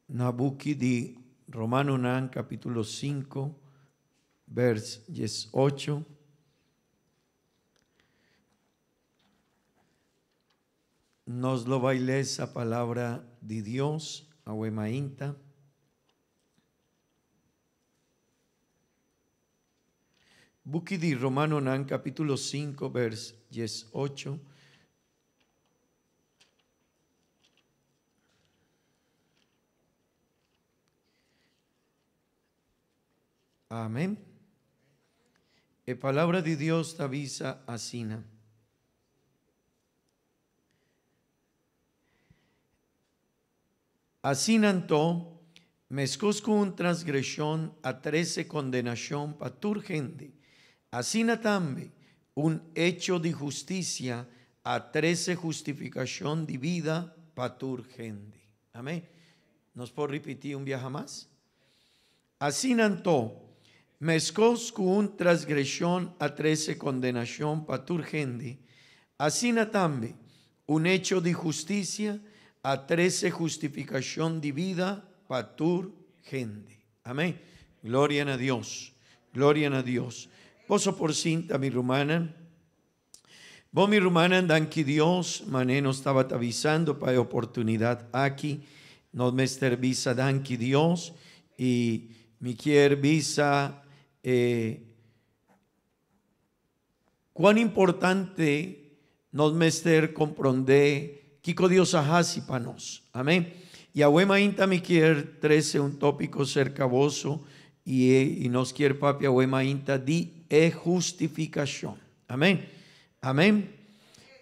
Nabucchi di Romano Nan, capítulo 5, vers 18. Nos lo baile esa palabra de Dios, Ahuemainta. Bucchi di Romano Nan, capítulo 5, vers 18. Amén. E palabra de Dios te avisa asina. Asinanto, mescosco un transgresión a 13 condenación patur gente. Asina también un hecho de justicia a 13 justificación de vida patur gente. Amén. ¿Nos puedo repetir un viaje más? Asinanto, mescosco un transgresión a 13 condenación patur gente. Asina también un hecho de justicia a 13 justificación de vida patur gente. Amén. Gloria a Dios. Gloria a Dios. Poso por cinta mi rumana. Vos mi rumana dan que Dios mané nos estaba avisando para oportunidad aquí. Nos mester visa dan que Dios y mi quier visa cuán importante nos mester comprender Kiko Dios ahasi para nos. Amén. Y ahuema inta mi quier 13 un tópico cercavoso y nos quiere papi ahuema inta di justificación. Amén. Amén.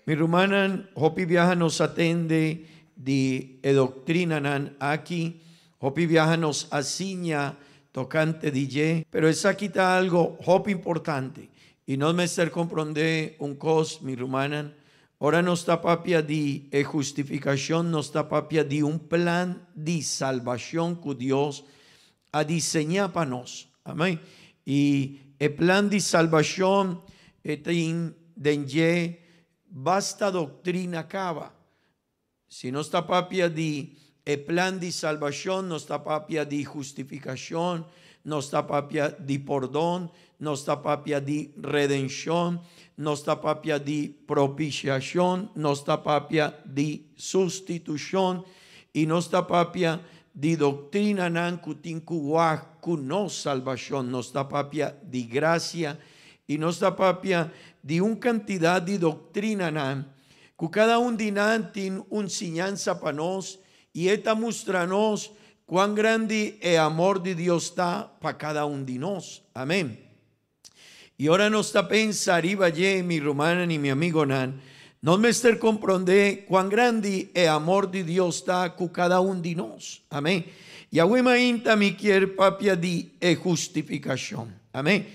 Mi rumanan hopi viaja nos atende di doctrina nan aquí. Hopi viaja nos asiña tocante DJ. Pero es aquí está algo hopi importante. Y no me ser comprender un cos mi rumanan. Ahora no está papia de justificación, no está papia de un plan de salvación que Dios ha diseñado para nosotros. Amén. Y el plan de salvación de basta doctrina acaba. Si no está papia de el plan de salvación, no está papia de justificación, no está papia de perdón, no está papia de redención, no está papia de propiciación, no está papia de sustitución y no está papia de doctrina nan ku no salvación, no está papia de gracia y no está papia de una cantidad de doctrina nan que cada un dinan tiene una enseñanza para nos y esta muestra nos cuán grande el amor de Dios está para cada un de nos. Amén. Y ahora no está pensar, iba mi romana ni mi amigo nan, no me esté comprender cuán grande el amor de Dios está con cada uno de nos. Amén. Y ahuema inta mi quier papia di justificación. Amén.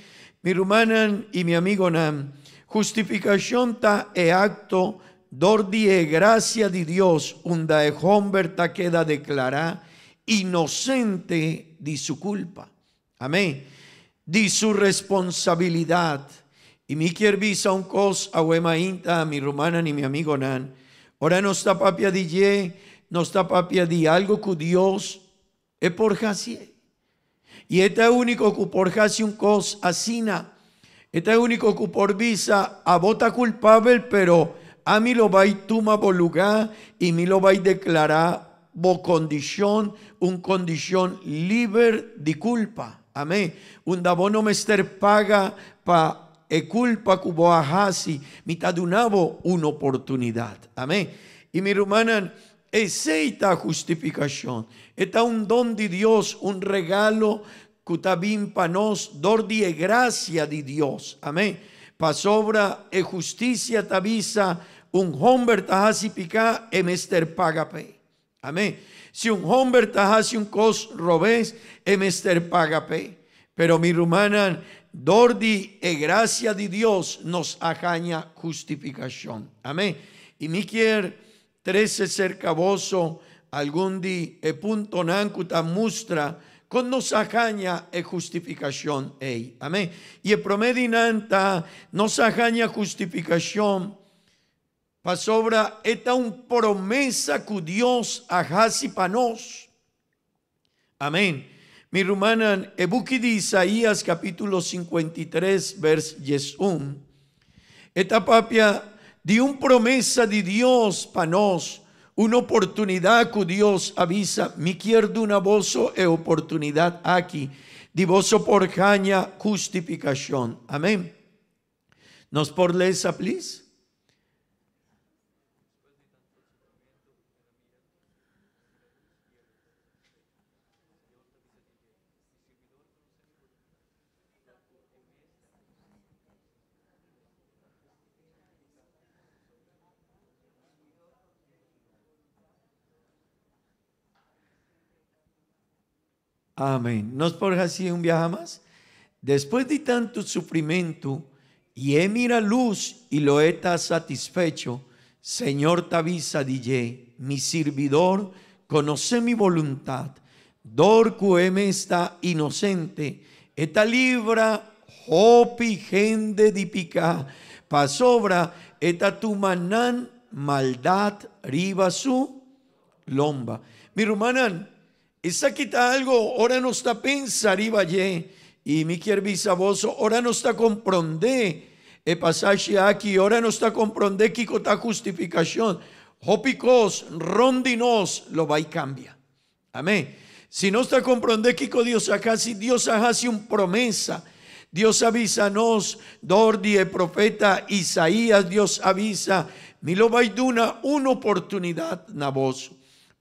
Mi romana y mi amigo nan, justificación ta e acto dor die gracia de Dios, unda e hombre ta queda declarada inocente de su culpa. Amén. De su responsabilidad. Y mi quier visa un cos ahuema inta, mi romana ni mi amigo nan. Ahora no está papia de ye, no está papia de algo que Dios es por jacie. Y este único que por jacie un cos asina. Este único que por visa a bota culpable, pero a mí lo va a tomar por lugar y me lo va a declarar por condición, un condición libre de culpa. Amén. Un dabono mester paga pa e culpa que vos hasi, mitad de una oportunidad. Amén. Y mi hermana, esta justificación, está un don de Dios, un regalo que está bien para nos, dor de gracia de Dios. Amén. Pa sobra e justicia tabisa, un hombre tahasi pica e mester paga pe. Amén. Si un hombre tahasi un cos robés, e mester paga pe. Pero mi rumana, dordi e gracia de Dios nos ajaña justificación. Amén. Y mi quier 13 cercavoso algún di e punto nancuta mustra con nos ajaña e justificación. Ey. Amén. Y el promedinanta nos ajaña justificación. Pa sobra esta un promesa que Dios ajasi pa nos. Amén. Mi rumanan, e buki di Isaías capítulo 53, vers 1. Esta papia di un promesa di Dios pa nós, una oportunidad que Dios avisa, mi quiero una voz e oportunidad aquí, di voz por caña justificación. Amén. ¿Nos por leer esa, please? Amén. ¿Nos por así un viaje más? Después de tanto sufrimiento, y mira luz y lo está satisfecho, Señor te avisa, DJ, mi servidor, conoce mi voluntad, dor que me está inocente, esta libra, hopi gente di pica, pa sobra, esta tu manan, maldad, riba su lomba. Mi hermanan, esa quita algo, ahora no está pensar iba allí, y mi vos, ahora no está comprender el pasaje aquí, ahora no está comprender que está justificación, hopicos, rondinos, lo va y cambia. Amén. Si no está comprender que Dios acá, si Dios hace una promesa, Dios avisa nos, Dordi, el profeta Isaías, Dios avisa, mi lo va y duna una oportunidad na vos.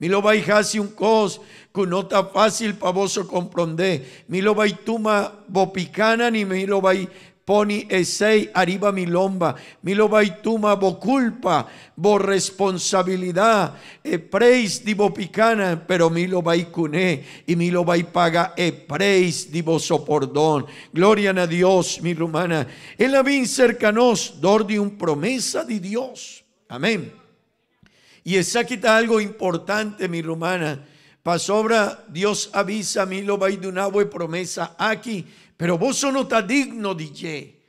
Mi lo vai hasi un cos que no está fácil para vos comprender. Mi lo vai tuma bopicana ni mi lo vai poni esei arriba mi lomba. Mi lo vai tuma bo culpa, bo responsabilidad. E preis di bopicana, pero mi lo vai cuné y mi lo vai paga e preis di bo sopordón. Gloria a Dios, mi rumana. Él había cercanos dor de un promesa de Dios. Amén. Y esa quita algo importante, mi rumana. Pasobra, Dios avisa, mi lo va de una buena promesa aquí, pero vos no está digno de ye.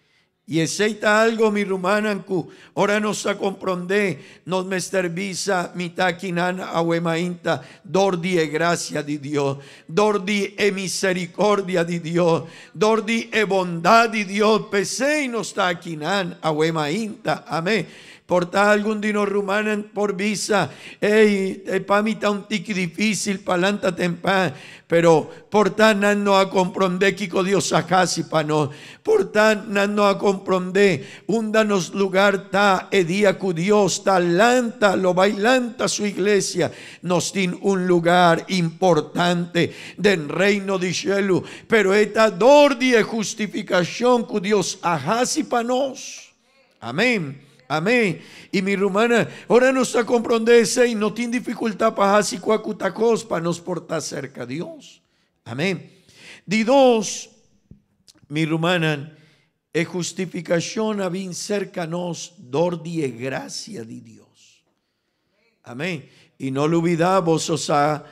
Y esa está algo, mi rumana, que ahora nos a comprender, nos me servisa, mi taquinan ahuemainta, dordi e gracia de Dios, dordi e misericordia de Dios, dordi e bondad de Dios, pese y nos taquinan ahuemainta, amén. Portar algún dino rumano por visa, para mí está un tic difícil, palanta tempan, pero portar no a comprender que Dios acasi para no, portar no a comprender, undanos lugar ta, día que Dios talanta, lo bailanta su iglesia, nos tiene un lugar importante del reino de cielo, pero esta dor de justificación que Dios acasi para nos. Amén. Amén. Y mi rumana, ahora nos está comprendendo y no tiene dificultad para hacer cualquier cosa para nos portar cerca a Dios. Amén. De dos, mi rumana, es justificación a bien cerca a nos, dor de gracia de Dios. Amén. Y no lo olvidamos, o sea,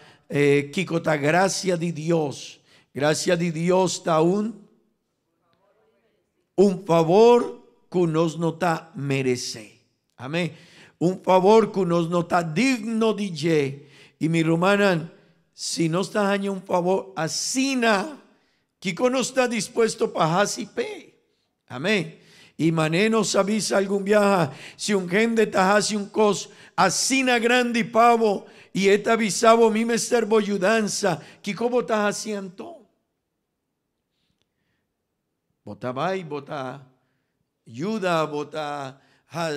kikota gracia de Dios. Gracia de Dios está un favor que nos nota merece. Amén. Un favor que nos nota digno de ye. Y mi rumana, si no está haciendo un favor asina, que no está dispuesto para pe. Amén. Y mané nos avisa algún viaje, si un gente está haciendo un cos asina grande y pavo, y esta avisado mi me servo ayudanza, que como está haciendo. Bota vai, bota ayuda, bota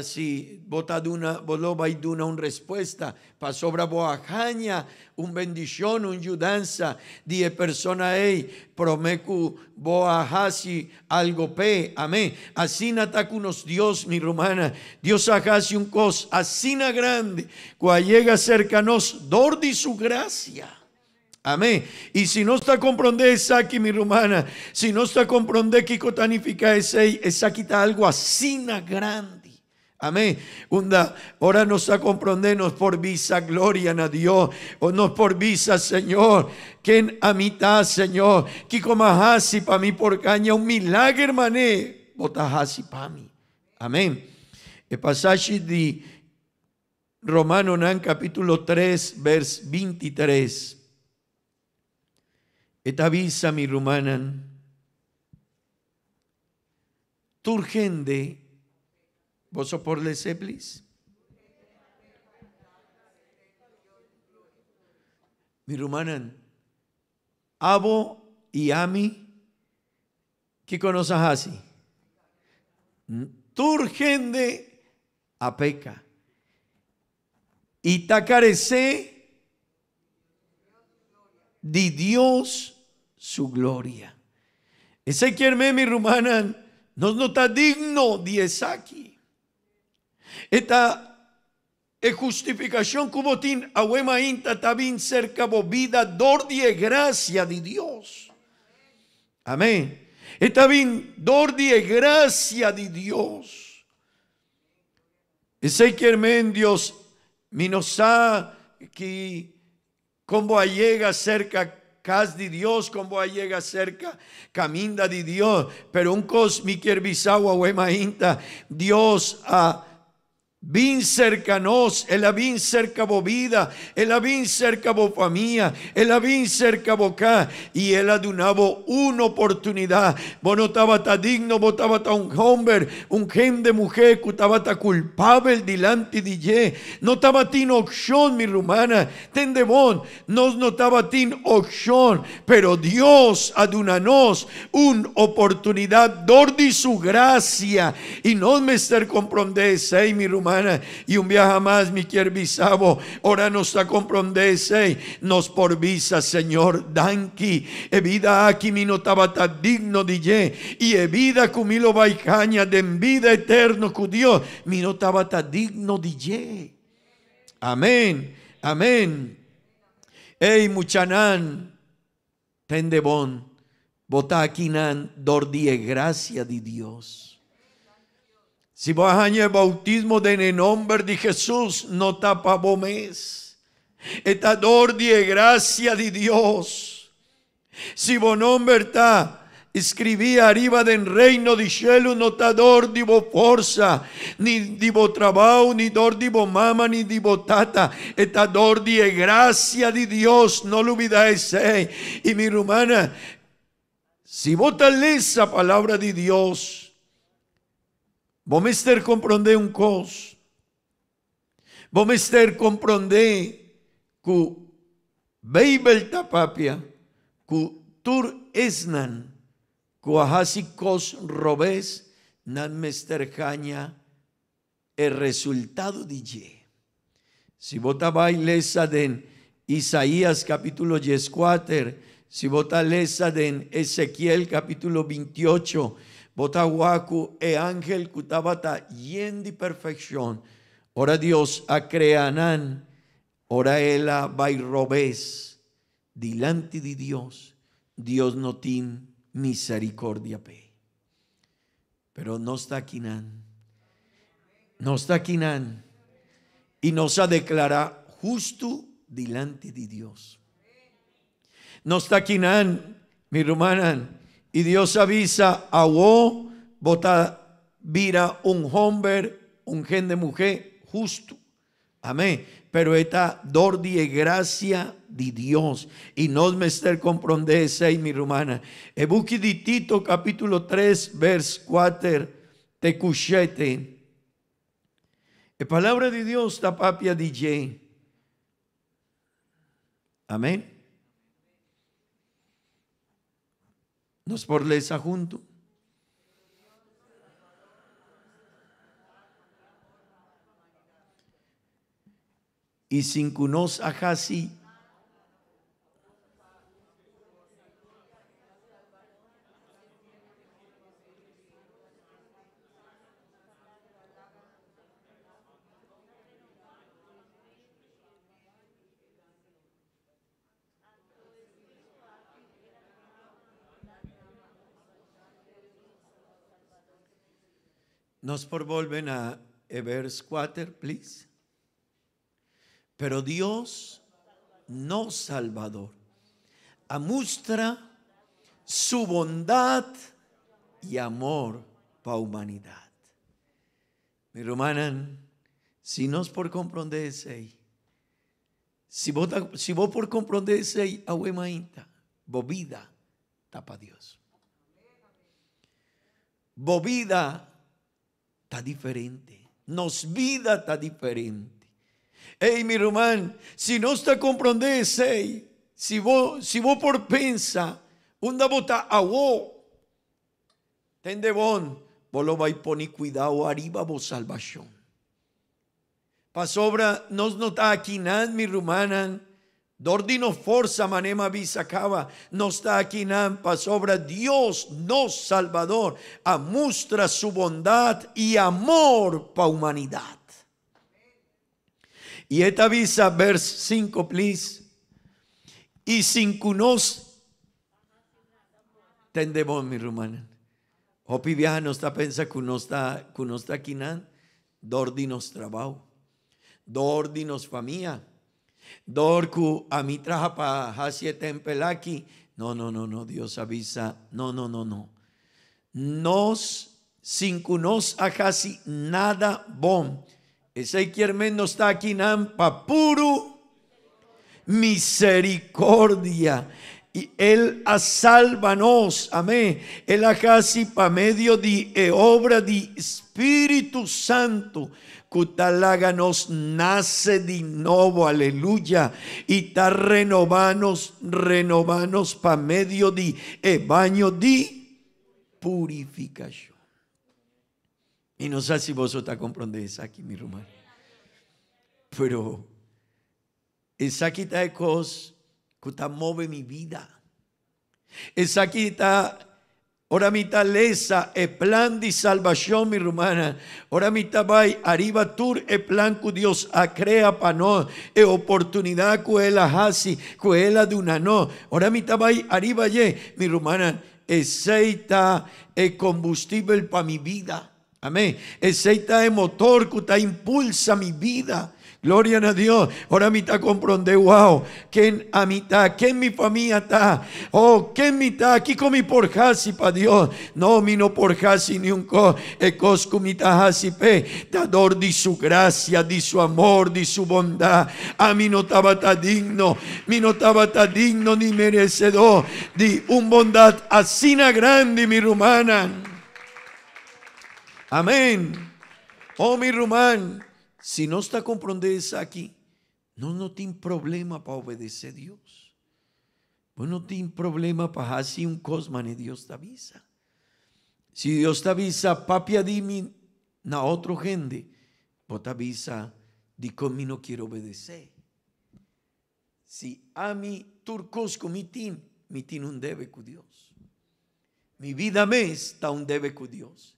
si bota duna, boloba y duna una respuesta, pa sobra boajaña, un bendición, un ayudanza, die persona promecu boajasi algo pe, amén. Así natacunos Dios, mi romana, Dios hacasi un cos, así na grande, cuando llega cercanos, dor de su gracia. Amén. Y si no está comprender esa aquí, mi rumana, si no está comprender que cotanifica esa quita algo así na grande. Amén. Ahora nos está comprendiendo por visa gloria a Dios, o nos por visa Señor, que a mitad Señor, que como hasi para mí por caña un milagro mané, botahasi para mí. Amén. El pasaje de Romano capítulo 3, vers 23. Esta visa mi rumanan. Turgende. Vos por lese, please. Mi rumanan. Abo y Ami. ¿Qué conoces así? Turgende a peca. Y tacarece de Dios su gloria. Ese quierme mi rumanan no está digno de aquí. Esta es justificación como tin ahuema inta tabin cerca vida dor de gracia de Dios. Amén. Esta bien dor de gracia de Dios. Ese quierme Dios minosa que como llega cerca cas de Dios, como llega cerca caminda de Dios, pero un cos mi quierbisagua huema inta Dios a Vin cercanos, el vin cerca bo vida, el vin cerca bo familia, el vin cerca bo acá, y él adunabo una oportunidad. Vos no estaba tan digno, vos estaba tan un hombre, un gen de mujer que estaba tan culpable delante de ye. No estaba tin opción, mi rumana, tende bon, no estaba tin opción, pero Dios adunanos una oportunidad, dor de su gracia, y no me estar comprendese, mi rumana. Y un viaje más mi quierbisabo ora nos está comprendese nos por visa Señor danki e vida aquí mi no estaba tan digno de ye y e vida cumilo baicaña de vida eterno cu Dios mi no estaba tan digno de ye. Amén, amén. Ey muchanan tendebon botaquinan dor die gracia de Dios. Si vos añades el bautismo en el nombre de Jesús, no tapa mes. Esta dor de gracia de Dios. Si vos nombre está, escribí arriba del reino de cielo, no está dor de vos fuerza, ni de vos trabajo, ni dor de vos mama, ni de vos tata. Esta dor de gracia de Dios, no lo olvidáis. Y mi hermana, si vos tal lees la palabra de Dios, vos me estar comprender un cos. Vos me estar comprender que Bible tapapia, que tur esnan, que ahasi cos robes, nan me estar caña el resultado de ye. Si vos lesa den Isaías capítulo 14, si vos lesa den Ezequiel capítulo 28, Botahuacu e ángel kutabata yen de perfección. Ora Dios a creanan, ora ela bairrobes, delante de Dios, Dios no tiene misericordia pe. Pero no está aquí nan, no está aquí nan, y nos ha declarado justo delante de Dios. No está aquí nan, mi hermana. Y Dios avisa a vos, bota vira un hombre, un gen de mujer justo. Amén. Pero esta dor de gracia de Dios. Y no me esté comprendese, mi hermana. E buki de Tito capítulo 3, vers 4, te cuchete. La palabra de Dios está papia DJ. Amén. Nos por lesa junto. Y sin cunos ajasi. Nos por volven a verse 4, please. Pero Dios, no Salvador, amustra su bondad y amor para la humanidad. Mi hermana, si nos por comprender ese, si vos por comprender ese, ahuemainta, Bovida está para Dios. Bovida está diferente. Nos vida está diferente. Ei, mi irmão, se não está compreendendo, se vos por pensa, onde botar a vos, tende bom, vos lo vai poner cuidado arriba vos salvação. Pa sobra, nós não está aqui nada, mi irmã, dordino força manema bisacaba, não está aqui nada, pa sobra Deus, nosso Salvador, a mostra sua bondade e amor para a humanidade. E esta visa, verso 5, please. E sin nos tende bom, mi hermana. Hopi viaja não está pensa que não está aqui não. Dordi nos trabalho. Dordi nos família. Dorku a mi traja para hacia tempelaki. No, Dios avisa. No. Nos, sin nos a casi nada bom. Ese quien no está aquí nan pa puro misericordia. Y Él a salvanos, amén. Él a casi pa medio de obra de Espíritu Santo. Cutalaga nos nace de nuevo, aleluya. Y ta renovanos pa medio de baño de purificación. Y no sé si vos está comprendiendo eso aquí, mi hermano. Pero esa aquí está de cosas que está mueve mi vida. Esa aquí está, ahora mi taleza, el plan de salvación, mi hermana. Ahora mi tabay, arriba tur, el plan que Dios ha creado para no, la oportunidad que Él hace, que Él de una no. Ahora mi tabay, arriba ye, mi hermana, ese está el combustible para mi vida. Amén. Ese está el motor que está impulsa mi vida. Gloria a Dios. Ahora me está comprendendo, wow, ¿quién a mitad? ¿Quién mi familia está? Oh, ¿quién mi está? Aquí con mi porjasi para Dios. No, mi no porjasi ni un co. Cosco mi tajasi pe. Dador de su gracia, de su amor, de su bondad. A mí no estaba tan digno. Mi no estaba tan digno ni merecedor de un bondad así grande, mi hermana. Amén. Oh, mi hermano, si no está comprendiendo eso aquí, no tiene problema para obedecer a Dios. Vos no tiene problema para hacer un cosma ni Dios te avisa. Si Dios te avisa, papi, dime na otra gente, vos te avisa, di cómo no quiero obedecer. Si a mí turcos con mi tiene un debe con Dios. Mi vida me está un debe con Dios.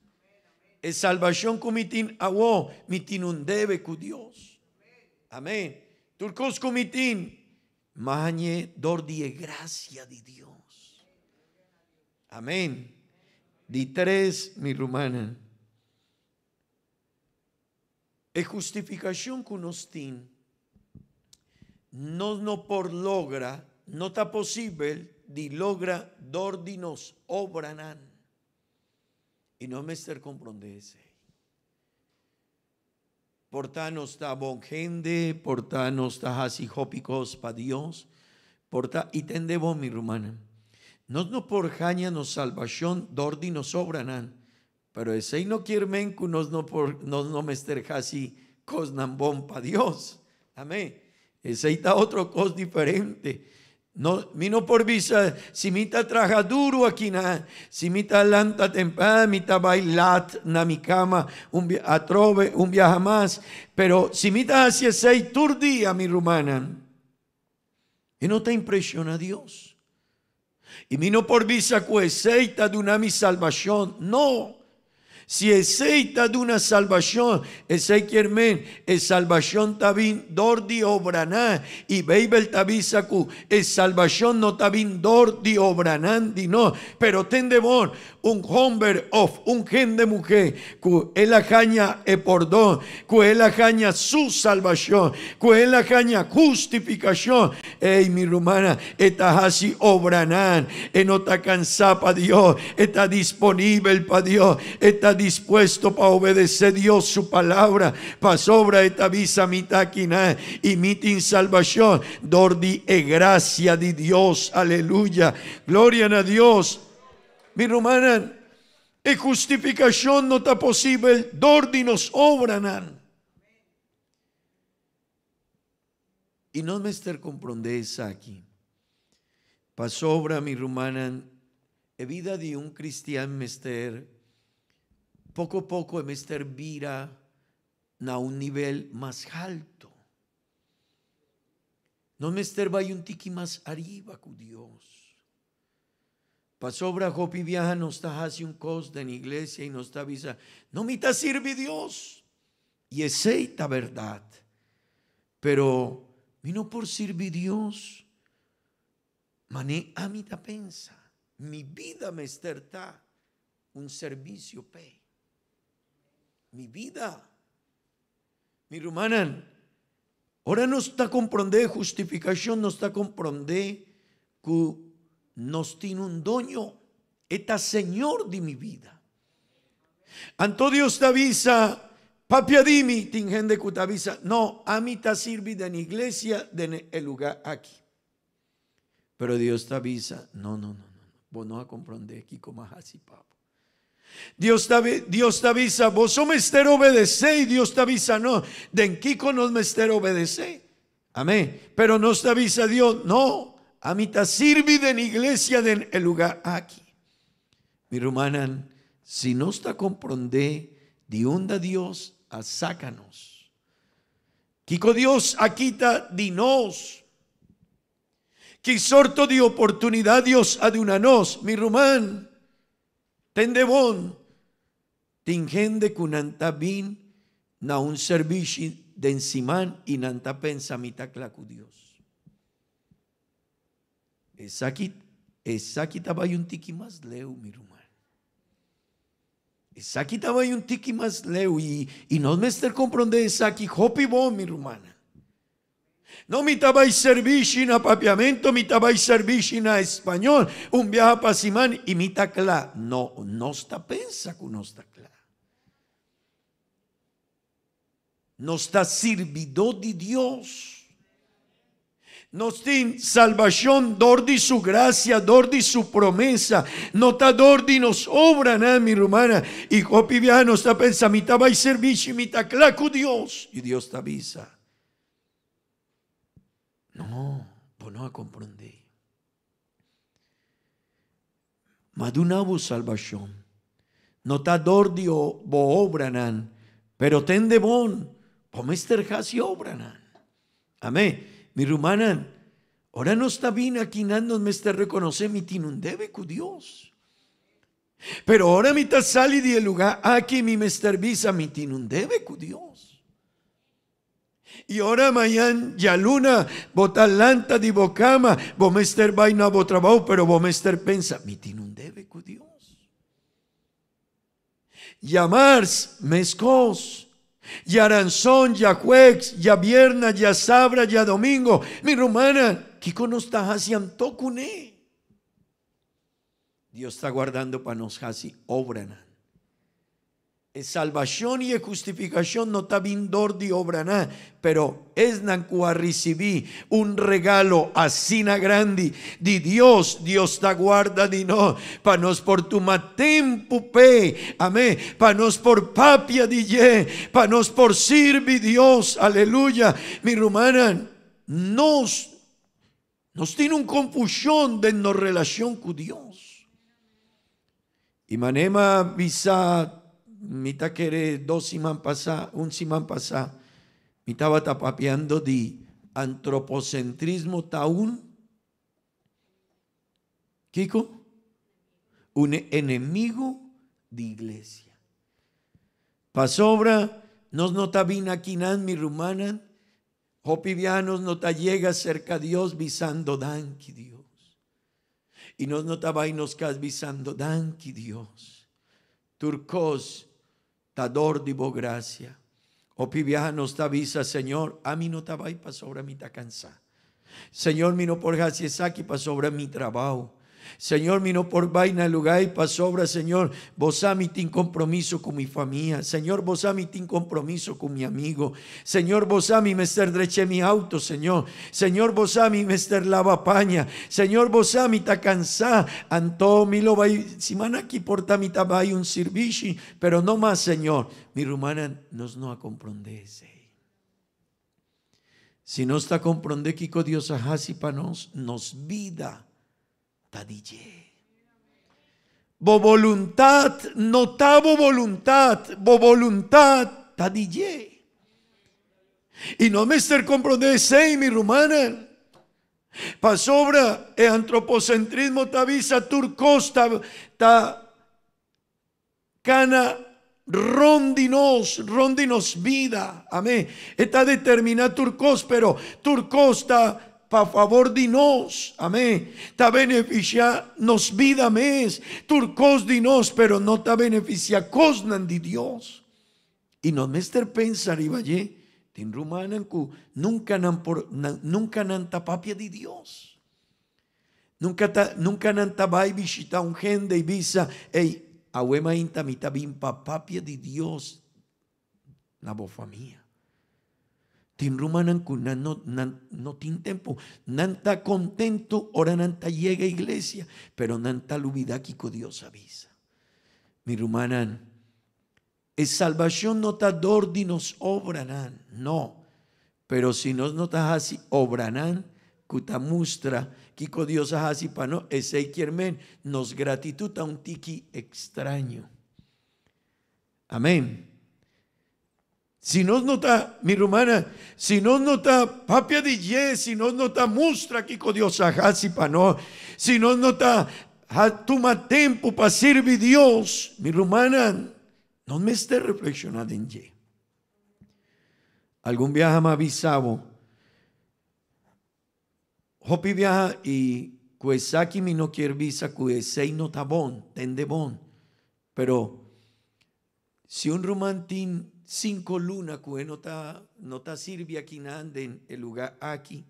Es salvación con mi tin agua, mi tin un debe con Dios. Amén. Turcos con mi tin, mañe dor die gracia de Dios. Amén. Di tres, mi hermana. Es justificación con nos tin. No por logra, no está posible de logra dor di nos obranan. Y no me estar comprendendo. Porta no está bon gente, porta no está así hópicos para Dios, porta y tendemos mi hermana. No por jaña nos salvación, dordi nos sobranan, pero ese no quiere men que nos no me estar así cosnan bon para Dios. Amén. Ese está otro cos diferente. No, mi no por visa, si mi ta traja duro aquí na, si mi ta lanta temprana, mi ta bailat na mi cama, atrove, un viaja más, pero si mi ta hacia 6 día, mi rumana, y no te impresiona Dios. Y mi no por visa que aceita de una mi salvación, no. Si aceita de una salvación, ese quiermen, es salvación tabín dor di obraná, y beibel tabisa ku, es salvación no tabín dor di obraná, di no, pero tende bon, un hombre of, un gen de mujer, ku el ajaña e perdón, ku el ajaña su salvación, ku el ajaña justificación, ey mi rumana, está así obraná, no está cansada para Dios, está disponible para Dios, está dispuesto para obedecer Dios su palabra, para sobra esta visa mitaquina y mitin salvación, dordi e gracia de Dios, aleluya, gloria a Dios. Mi hermana, e justificación no está posible, dordi nos obranan. Y no me ester comprendés aquí. Pa sobra, mi hermana, e vida de un cristiano mester, poco a poco mester vira na un nivel más alto. No mester vai un tiki más arriba con Dios. Pa sobra hopi viaja no está hace un cos de la iglesia y no está avisa, no me ta sirve Dios. Y es esta verdad. Pero vino por servir Dios. Mané a mi ta pensa. Mi vida me esterta un servicio pe. Mi vida. Mi hermana, ahora no está comprender justificación, no está comprender que nos tiene un dueño. Está Señor de mi vida. Anto Dios te avisa, papi adimi, tingende que te avisa, no, a mí te sirve de la iglesia, de el lugar aquí. Pero Dios te avisa, no. Vos no a comprender aquí como así, papá. Dios te avisa, vos somos mester obedecer y Dios te avisa, no, de en Kiko no mester obedecer. Amén. Pero no te avisa Dios, no, a mí te sirve de la iglesia, de el lugar aquí. Mi hermana, si no está comprender de onda Dios, a sácanos. Kiko Dios aquí está dinos. Que sorto de oportunidad Dios a de una nos, mi rumán, tende bon, tingende kunanta bin na un servicio de encimán y nanta pensa mitaclacu Dios. Esa aquí estaba un tiki más leu, mi rumán. Esa aquí estaba un tiki más leu y no me esté comprende esa aquí hopi bon, mi rumana. No mi tabai servici na papiamento, mi tabai servici na español, un viaje para Simán y mi tacla. No está pensa que no está clara. No está servidor de Dios. No está salvación, dor de su gracia, dor de su promesa. No está dor de nos obra nada, mi hermana. Y hopi viaje no está pensa, mi tabai servici, mi tacla con Dios. Y Dios te avisa. No, vos no a comprender. Madunabo salvación. No ta dordi o bo obranan, pero ten de bon, po mester hasi obranan. Amén. Mi rumanan, ahora no está bien aquí nando mester reconocer mi tinun debe con Dios. Pero ahora mi ta sali del lugar aquí mi mester visa mi tinun debe con Dios. Y ahora mañana ya luna botalanta di bocama, bomester vaina bo trabajo, pero bomester pensa, mi tiene un debe con Dios. Llamars, mescos, ya ranzón, ya jueves, ya viernes, ya sabra, ya domingo. Mi romana, ¿qué no está haciendo tocune? Dios está guardando para nos hasi obrana. Salvación y justificación no está bien dor de obra nada, pero es nancuá recibí un regalo así na grande de Dios. Dios te guarda de no, para nos por tu matempo pe, amén, para nos por papia de ye, para nos por sirvi Dios, aleluya. Mi hermana, nos tiene un confusión de no relación con Dios. Y manema visa mita quere un simán pasá, mi estaba tapapeando de antropocentrismo taún. Kiko, un enemigo de iglesia. Pasobra, nos nota bien aquí mi rumana, hopivianos nota llega cerca a Dios visando danki Dios. Y nos notaba y nos cas visando danki Dios. Turcos, tador de bo gracia. O pivianos te avisa, Señor, a mí no te va para sobre mi ta cansar. Señor, mi no por gracia aquí para sobre mi trabajo. Señor, mi no por vaina lugar y pa sobra, Señor, vos a mí tin compromiso con mi familia. Señor, vos a mí tin compromiso con mi amigo. Señor, vos a mí me ester dreche mi auto, Señor. Señor, vos a mí me ester lava paña. Señor, vos a mí ta cansá. Anto mi lo vai, si man aquí porta mi tabay un servici, pero no más, Señor. Mi rumana nos no a comprendese. Si no está comprende que Dios ajasi pa nos vida. Tadille. Bo voluntad, notavo voluntad, bo voluntad, tadille. Y no me ester comprende sei mi rumana. Pa sobra e antropocentrismo tavisa turcos ta cana rondinos vida. Amén. Está determinada turcos, pero turcos ta pa favor de nos, amén. Ta beneficia nos vida mes, turcos de nos, pero no ta beneficia cosnan de Dios. Y no me ester pensar y vaya, tin rumanan ku nunca nan tapapia de Dios. Nunca nan tabay visita un gente y visa, ey, ahuema inta mita bin papapia de Dios, la bofa mía. Tin rumanan ku no tin tempo, nanta contento, ora nanta llega a iglesia, pero nanta lubida kiko Dios avisa. Mi rumanan, es salvación no ta dordinos obranan, no, pero si nos notas así obranan, kuta mustra, kiko Dios así pa no, ese quiermen, nos gratitud a un tiki extraño. Amén. Si nos nota, mi rumana, si nos nota papia de ye, si nos nota mustra kiko Dios así pa no, si nos nota toma tiempo para servir Dios, mi rumana, no me esté reflexionando en ye. Algún viaja me avisaba, Hopi viaja y kuesaki mi no quiere visa, kuesei no tabón, tende bon. Pero si un romantín 5 lunas, que no está sirve aquí en el lugar aquí,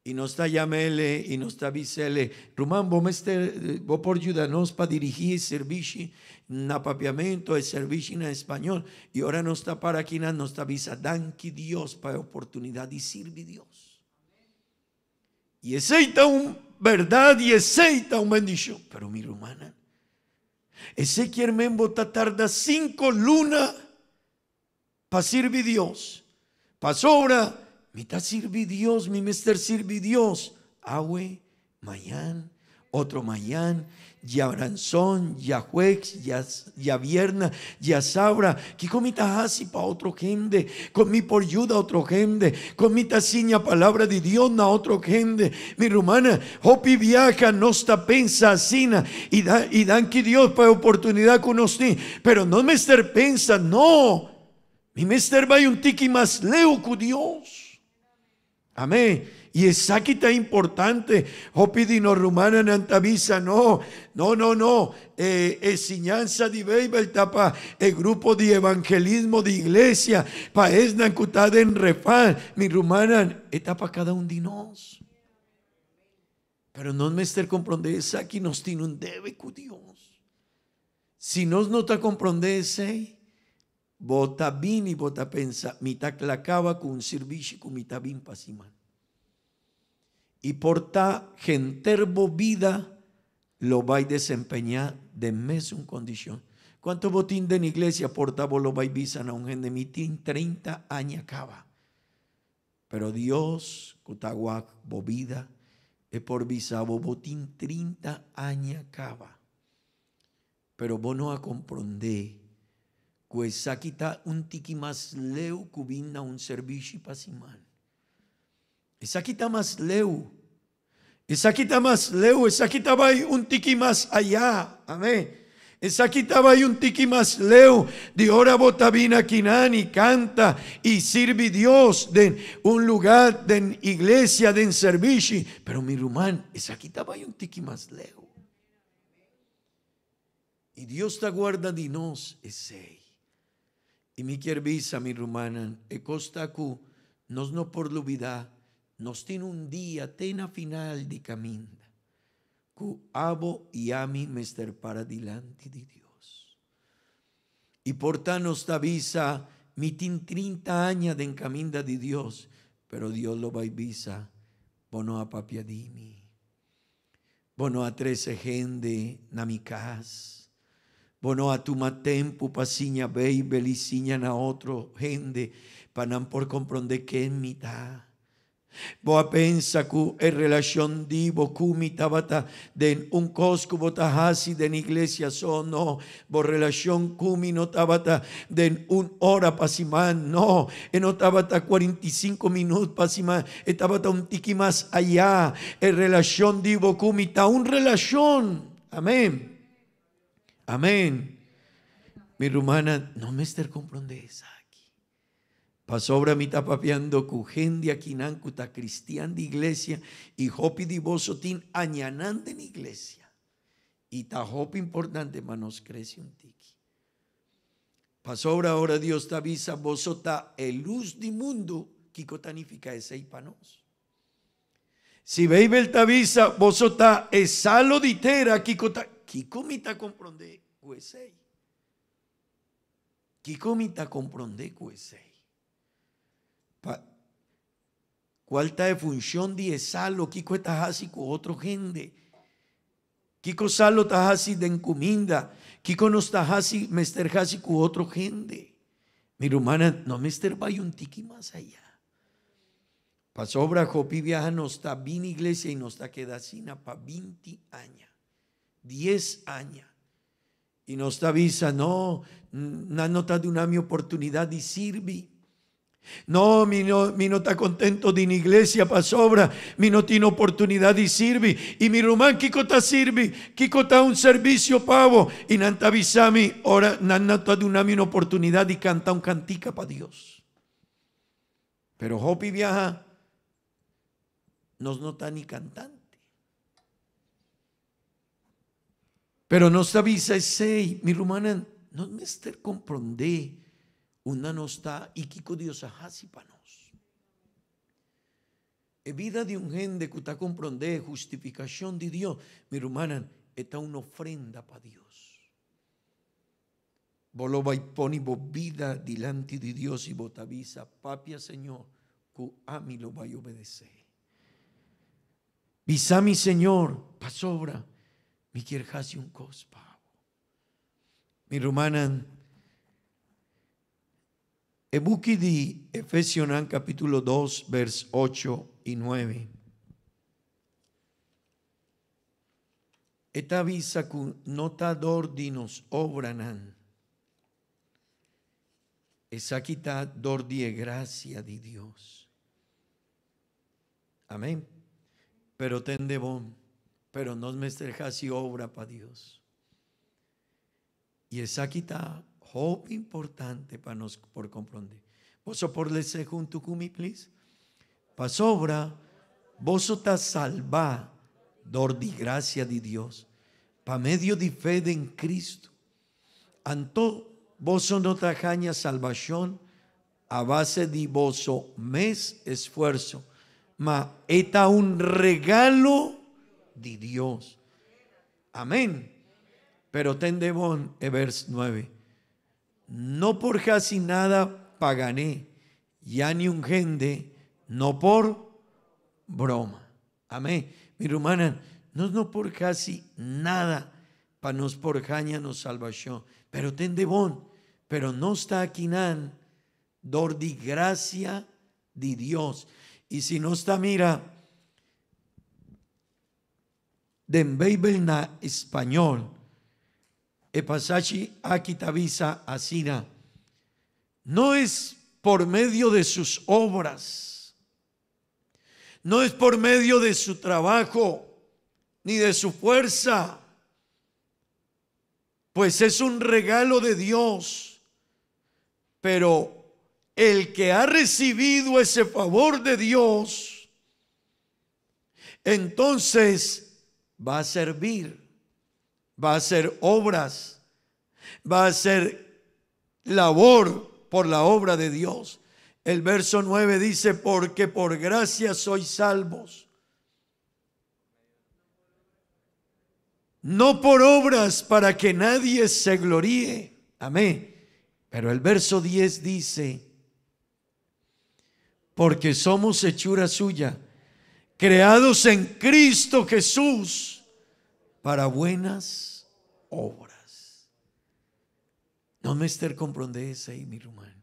y no está llamele, y no está visele, Román, vos por ayudarnos para dirigir el servicio, napapiamento, el servicio en español, y ahora no está para aquí, no está visa, danki Dios para oportunidad de servir Dios. Y esa un verdad, y esa un bendición, pero mi rumana, ese quiere membota tarda 5 lunas para servir Dios. Para sobra, mitad sirve Dios, mi mister sirve Dios. Ahue, mañana, otro mañana, ya ranzón, ya juex, ya vierna, ya sabra. Que comita así para otro gente, con mi por ayuda a otro gente, con mi taciña palabra de Dios na otro gente. Mi rumana, hopi viaja, no está pensa así, y dan que Dios para oportunidad con nosotros. Pero no me estar pensa, no. Mi mister va un tiki más leo con Dios. Amén. Y es aquí tan importante. Hopidino rumana nantavisa, no. Enseñanza de Bibel tapa el grupo de evangelismo de iglesia. Pa es nancutada en refán. Mi rumana etapa cada uno de nos. Pero no me esté comprender es aquí nos tiene un debe con Dios. Si nos no te comprende ese, bota bien y bota pensa, mitad clacaba con un servicio con mitad bien pasiman. Y por ta genterbo vida lo va a desempeñar de mes un condición. ¿Cuánto botín de en iglesia portavo lo va a visan a un gente mitín 30 años acaba? Pero Dios, cutaguac, bobida, es por visabo botín 30 años acaba. Pero vos no a comprender, pues aquí está un tiki más leo cubina un servicio pasimán. Esa quita más leu. Esa quita más leu. Esa quita va un tiki más allá. Amén. Esa quita va un tiki más leu. De hora botabina quinani canta y sirve Dios de un lugar de iglesia de servicio. Pero mi rumán, esa quita va un tiki más leu. Y Dios te guarda de nos ese. Y mi quervisa, mi rumana, e costa cu nos no por lubida. Nos tiene un día, tena final de camino. que abo e ami me estar para diante de Deus. E portanto sta visa mi tin 30 años de encaminda de Deus, pero Deus lo vai visa, bono a papiadimi, bono a 13 gente na mi casa, bono a tuma tempo pasinha bei belicinha na outro gente, para não por compreender que me dá. Boa pensa que é relação divo kumi tabata den un cosco botahasi den iglesia sono bo relación kumi no tabata den un hora pasiman no e no tabata 45 minutos pasiman e tabata un tiki más allá e relación divo kumi ta un relación. Amén. Amén. Mi hermana, no me estar comprende esa. Pasobra mi está papiando cu gente aquí nancu ta cristian de iglesia y hopi di boso tin añanante en iglesia. Y ta hopi importante manos crece un tiki. Pasobra ahora Dios ta avisa boso ta el luz di mundo kiko tanifica ese panos. Si veibel ta avisa boso ta esalo di tera kiko mi ta comprende kuesei. Kiko mi ta comprende kuesei. ¿Cuál está de función de salo? Kiko está así con otro gente. Kiko salo está así de encomienda. Kiko no está así, mester así con otro gente. Mi hermana, no mester vaya un tiki más allá. Pasobra Jopi viaja no está bien iglesia y no está queda así para 20 años. 10 años. Y no está visa, no está de una mi oportunidad de servir. No, mi no está contento de una iglesia pasobra, mi no tiene oportunidad de servir. Y mi román, Kiko está sirvi, Kiko está un servicio pavo. Y nanta avisami, ahora nanta de una oportunidad de cantar un cantica para Dios. Pero Hopi viaja, no está ni cantante. Pero no se avisa ese, mi romana, no me esté comprende. Una no está y Kiko Dios ajasi para nos. La vida de un gente que está comprende justificación de Dios, mi hermana, está una ofrenda para Dios. Vos lo vais poner vida delante de Dios y vos te avisa, papia Señor, que a mí lo vais a obedecer. Visa mi Señor, pasobra, mi quiere hacer un cospa. Mi hermana, el buque de Efesios capítulo 2, vers 8 y 9. Esta visa que notador de nos obranan. Esa quita dor de gracia de Dios. Amén. Pero ten de bon, pero no me dejas y obra para Dios. Y esa quita hope importante para nos por comprender. Vos por leer junto conmigo, please. Pasobra, vos estás salva dor de gracia de Dios, para medio de fe en Cristo. Anto vos no trajaña salvación a base de vos mes esfuerzo, ma está un regalo de Dios. Amén. Pero ten de bon, vers 9. No por casi nada pagané, ya ni un gente, no por broma. Amén. Mi hermana, no por casi nada para nos por jaña nos salvación. Pero ten de bon, pero no está aquí nan, dor de gracia de Dios. Y si no está, mira, de Bible na español, el pasaje aquí te avisa así, no es por medio de sus obras, no es por medio de su trabajo, ni de su fuerza, pues es un regalo de Dios. Pero el que ha recibido ese favor de Dios, entonces va a servir, va a hacer obras, va a hacer labor por la obra de Dios. El verso 9 dice, porque por gracia sois salvos. no por obras para que nadie se gloríe. Amén. Pero el verso 10 dice, porque somos hechura suya, creados en Cristo Jesús para buenas obras. No me estar comprendendo ahí, mi hermano.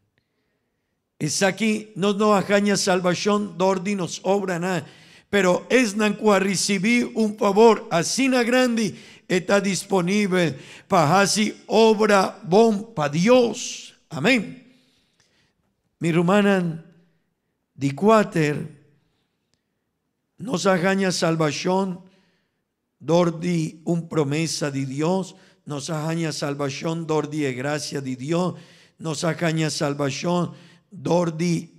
Es aquí, no nos ajaña salvación, dordi nos obra nada, pero es nanqua recibir un favor así na grande, está disponible para hacer obra bon para Dios. Amén. Mi hermana, di cuater, nos ajaña salvación, dordi un promesa de Dios, nos ajaña salvación, dordi de gracia de Dios, nos ajaña salvación, dordi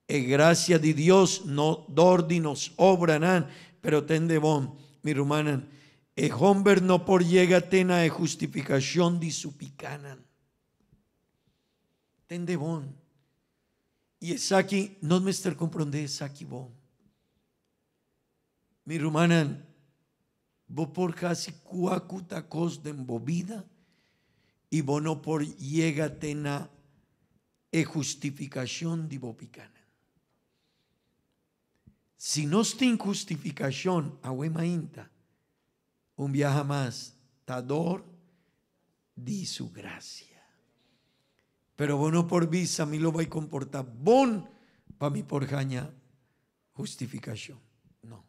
e gracia de Dios, no dordi nos obran, pero tende bon, mi hermana, el hombre no por llega tena de justificación de su picanan. Tende bon. Y es aquí, no me estar comprende, es aquí bon. Mi hermana, vos por casi cuacuta cos de embobida y vos no por llega tena e justificación de bopicana. Si no está en justificación, ahuema inta, un viaja más, tador de su gracia. Pero bueno por visa, a mí lo va a comportar bon para mi por jaña justificación. No.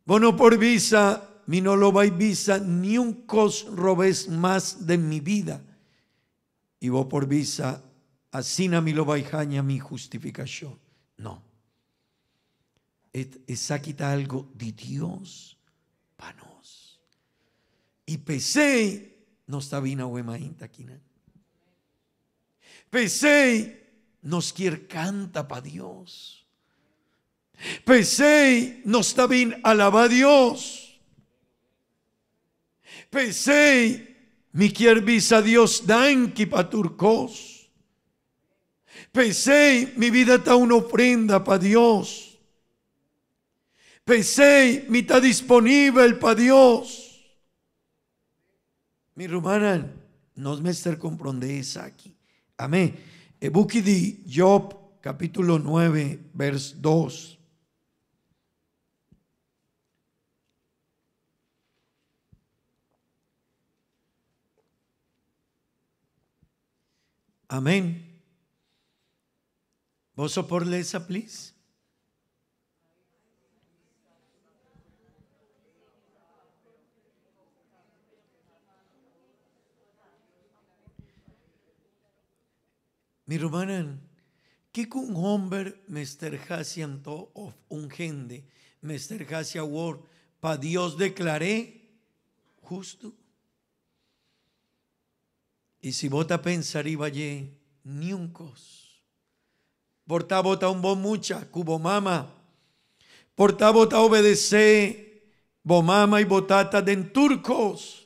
Bueno por visa, mi no lo va a visa ni un cos robes más de mi vida. Y vos por visa, así na mi lo va a jaña mi justificación. No. Es aquí está algo de Dios para nos. Y pensé, no está bien a huemainta aquí, ¿no? Pensé, nos quiere canta para Dios. Pensé, no está bien alaba a Dios. Pensé, mi quiere visa a Dios danqui pa turcos. Pensé, mi vida está una ofrenda para Dios. Pensé, mi está disponible para Dios. Mi hermana, nos me estar comprendendo aquí. Amén. El buque de Job, capítulo 9, verso 2. Amén. ¿Vos por esa, please? Mi hermana, que un hombre me esterjaciando of un gente, me esterjacia word, pa Dios declaré justo. Y si vota pensar y vaya, ni un cos. Porta bota un bon mucha, cubo mama. Porta bota obedece, bo mama y botata den turcos.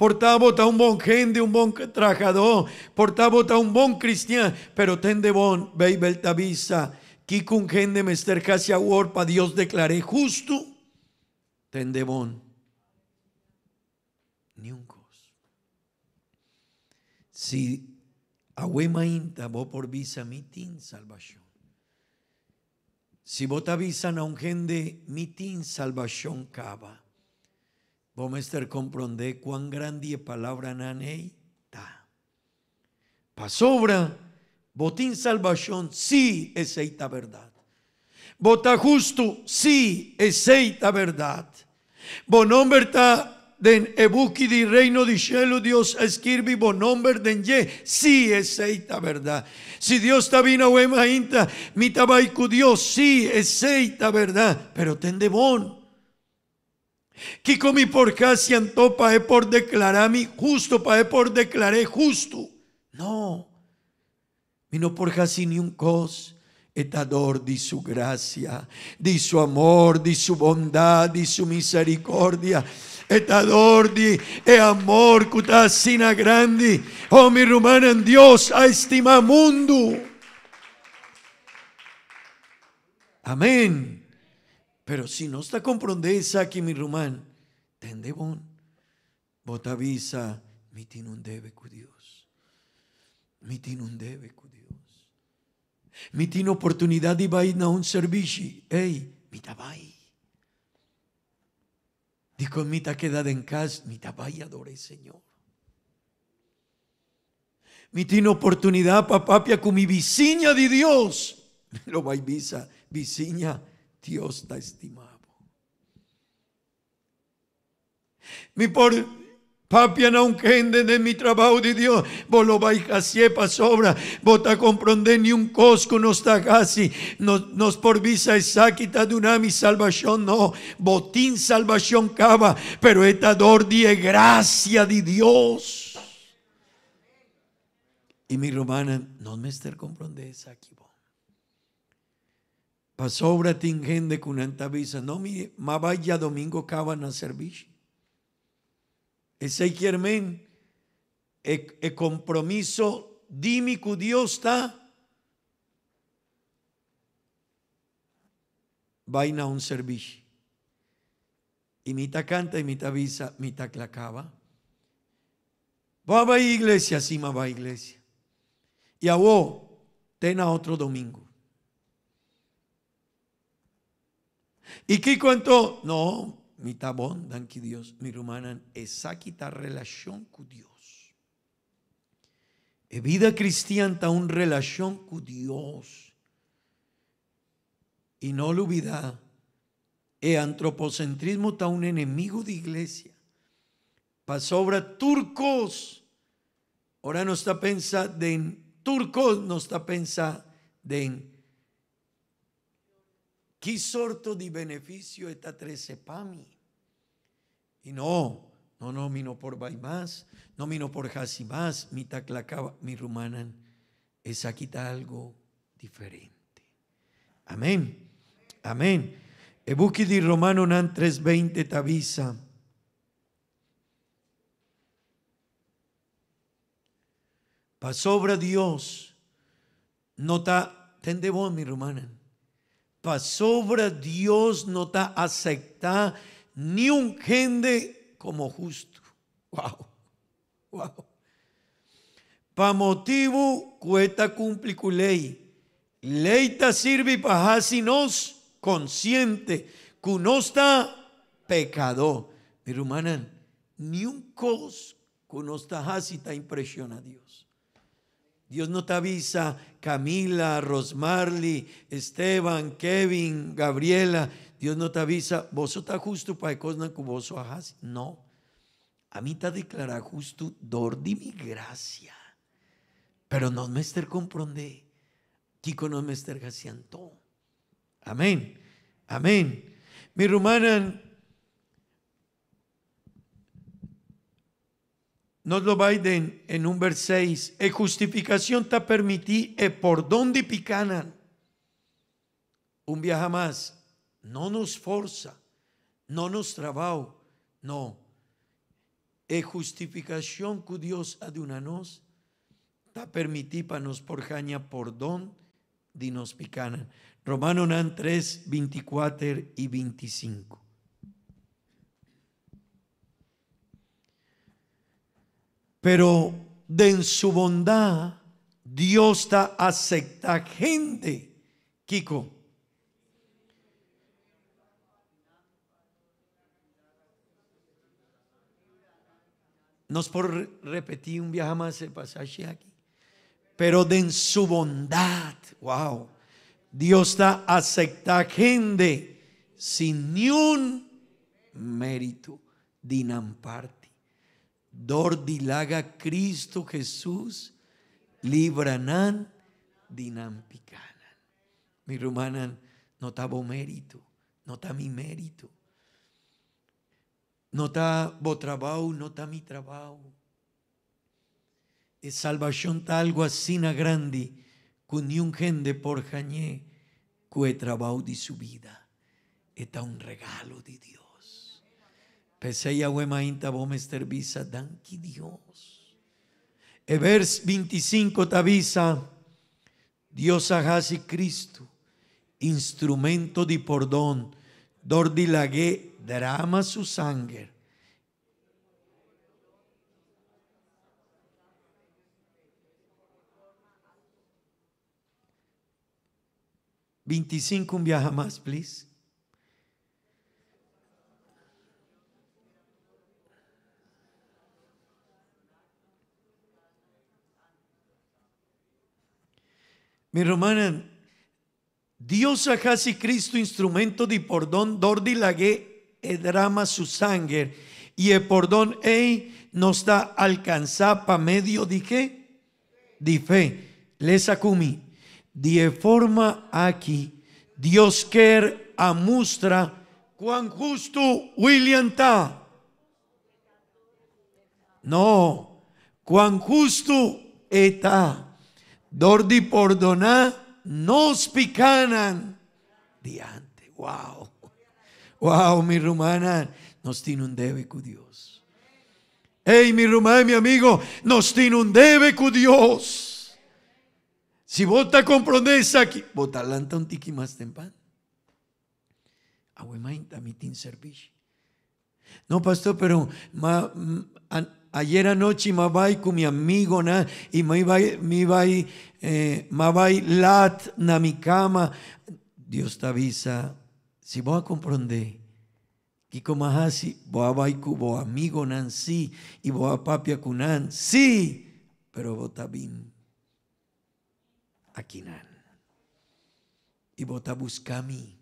Porta bota un bon gente, un bon trabajador. Porta bota un bon cristiano. Pero ten de bon, beibel tabisa. Kikun gente me estercase a word pa Dios declaré justo. Ten de bon. Ni un cos. Si ahuema inta, vos por visa mitin salvación. Si vos te avisan a un gente mitin salvación cava. Vos me estar comprende cuán grande palabra nanei ta. Pa sobra, botín salvación, sí es esta verdad. Vota justo, sí es esta verdad. Bonombre ta den ebuki di reino di cielo Dios escribi bonombre den ye, sí es esta verdad. Si Dios está bien a huema inta, mi tabaiku Dios, sí es esta verdad. Pero ten de bon. Que comi por casi anto pae por declararme justo, pae por declaré justo. No, vino por casi ni un cos, etador de su gracia, de su amor, de su bondad, de su misericordia, etador de amor cutasina grande. Oh mi hermana en Dios a estima mundo. Amén. Pero si no está comprendendo aqui, mi román, tende bom. Bota avisa, mi tiene un debe con Dios. Mi tiene un debe con Dios. Mi tiene oportunidad de ir a un servicio. Hey, mi tabai. Dico, mi ta quedada en casa, mi tabai adore Señor. Mi tiene oportunidad, papá, con mi vizinha de Dios. Lo va a visa, vizinha, Dios está estimado. Mi por papia não quende de mi trabajo de Dios. Vos lo vais a hacer para sobra. Vos ta comprende ni un cosco no está casi. Nos por visa esa quita de una mi salvación. No, botín salvación cava. Pero esta dor de gracia de Dios. Y mi romana, no me esté comprende esa aquí. Pa sobra tin gente con antavisa. No, mi ma vaya domingo cava na servicio. Ese quiermen, el compromiso, dime que Dios está, vaina un servicio. Y mitad canta y mitad avisa, mitad clacaba. Va a iglesia, sí, va a iglesia. Y a vos, ten a otro domingo. ¿Y qué cuento? No. Mi tabón, danki Dios, mi rumana, esa quita relación con Dios. E vida cristiana está una relación con Dios. Y no lo olvida, el antropocentrismo está un enemigo de iglesia. Para sobra turcos, ahora no está pensando en turcos, no está pensando en ¿qué sorto de beneficio está 13 para mí? Y no, mino por más, no mino por hasi más, mi taclacaba, mi rumanan, es aquí está algo diferente. Amén, amén. El buque de Romano nan 3:20 tavisa. Pa sobra Dios, no está, tende vos mi rumanan. Pa sobra Dios no está aceptar ni un gente como justo. Wow, wow. Pa motivo cuesta cumplir con ley. Ley ta sirve para hacernos consciente que no está pecador. Mi hermana, ni un cos que no está haciendo ta impresiona a Dios. Dios no te avisa, Camila, Rosmarly, Esteban, Kevin, Gabriela. Dios no te avisa, vos estás justo para cosas que vos hagas. No. A mí te declara justo dor de mi gracia. Pero no me estar comprende. Kiko no me estar haciendo. Amén. Amén. Mi hermana, nos lo va en un vers 6. Justificación te permití por donde picanan. Un viaje más. No nos forza. No nos trabajo. No. Justificación que Dios ha de una nos. Te permití para nos por jaña por don de nos picanan. Romano 3, 24 y 25. Pero de en su bondad, Dios está acepta gente. Kiko. Nos por repetir un viaje más el pasaje aquí. Pero de en su bondad, wow, Dios está acepta gente sin ni un mérito dinamparte. Dor dilaga Cristo Jesús libranan dinampicanan. Mi rumanan no está bo mérito, no está mi mérito. No está bo trabajo, no está mi trabajo. Es salvación está algo así na grande con ni un gente por jañé que trabajo de su vida. Está un regalo de Dios. Pese ya huemainta vos me visa danki Dios. El vers 25 te avisa, Dios hagasi Cristo, instrumento de perdón Dordilagé derrama su sangre. $25 un viaja más, please. Mi hermana, Dios a casi Cristo instrumento di perdón, dordilagé e derrama su sangre, y el perdón nos da alcanzar para medio de qué? De fe. Les acumi. De forma aquí, Dios quiere a mostrar cuán justo William está. No, cuán justo está. Dordi perdonar nos picanan diante. Wow. Wow, mi hermana, nos tiene un debe con Dios. Hey, mi hermana, mi amigo, nos tiene un debe con Dios. Si vos te comprendes aquí, vos te alanta un tiki más temprano. Aguemainta mi tin servicio. No, pastor, pero ayer anoche me vai con mi amigo y me vai lat na mi cama. Dios te avisa, si vos comprender que como así vos vai con vos amigo nan sí y vos papia kunan sí, pero vos ta bien aquí nan y vos ta busca a mí.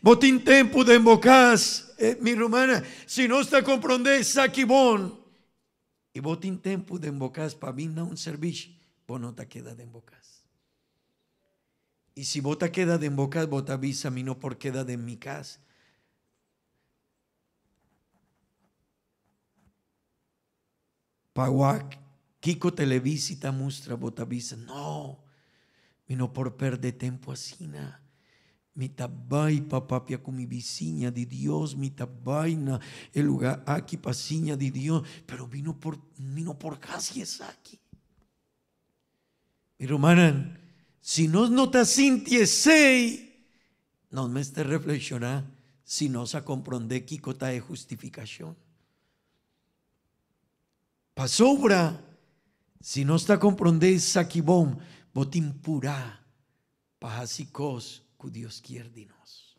Vos tin tempo de embocas, mi hermana, si no está comprender saque bon y vos tin tempo de embocas para vir a un servicio, vos no te queda de embocas. Y si vos te queda de embocas, vos te avisa a mí no por queda de mi casa. Paguac, Kiko televisita muestra, vos te avisa, no, mi no por perder tiempo así na. Mi tabay papapia con mi vizinha de Dios, mi tabay na el lugar aquí pasiña de Dios, pero vino por casi es aquí. Mi hermana, si no te sintiese, no me esté reflexionar, si no se comprende que cota de justificación. Pa sobra, si no está comprende saquibón, botín pura, pa así cos. Que Dios quiere de nos.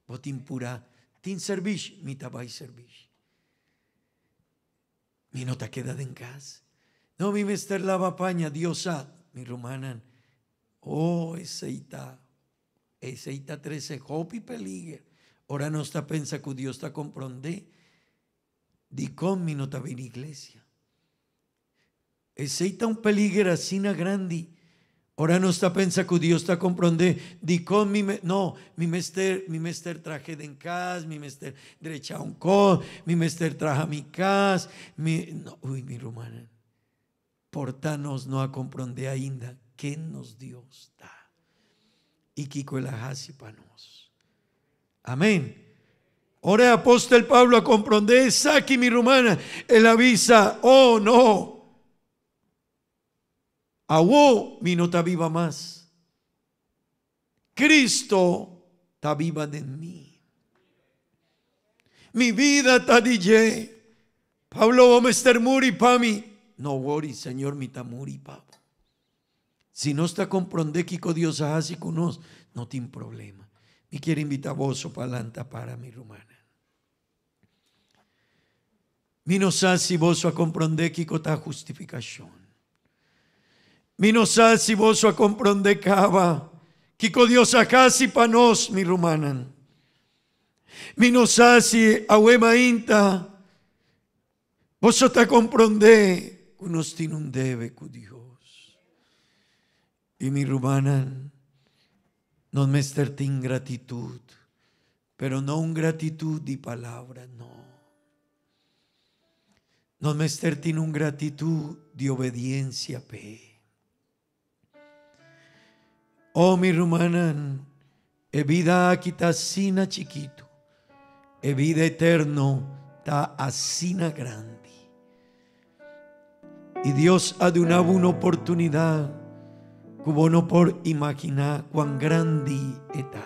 Botín pura, tin servicio, mi tabay servicio. Mi no te queda en casa. No, mi mester lava paña, Dios mi romanan. Oh, eseita 13, hopi peligre. Ahora no está pensa que Dios está comprende. Di con mi no te en iglesia. Eseita un peligre así na grande. Ahora no está pensa que Dios está comprende. Di con mi mester traje de en casa, mi mester derecha un con, mi mester traje a mi casa, mi romana. Portanos no a comprender ainda que nos Dios da. Y Kiko el ajasi para nos. Amén. Ahora el apóstol Pablo a comprender, saque mi romana, él avisa, oh no. Awo mi no está viva más. Cristo está viva en mí. Mi vida está DJ. Pablo vamos a estar muri pa mí. No worry, Señor, mi está muri pa. Si no está comprende que Dios hace con nos, no tiene problema. Me quiere invitar vos para adelante para mi romana. Mi no sabe si vos a comprender que está justificación. Mi no sabe si vos a comprender cava que Dios casi pa nos mi romanan. Mi no sabe si ahuema inta vos a comprender que nos tiene un debe con Dios. Y mi romanan no me esterte ingratitud, pero no un gratitud de palabra, no. No me esterte un gratitud de obediencia, pe. Oh, mi hermana, e vida aquí está asina chiquito, e vida eterno está asina grande. Y Dios ha dado una oportunidad, como no por imaginar cuán grande está.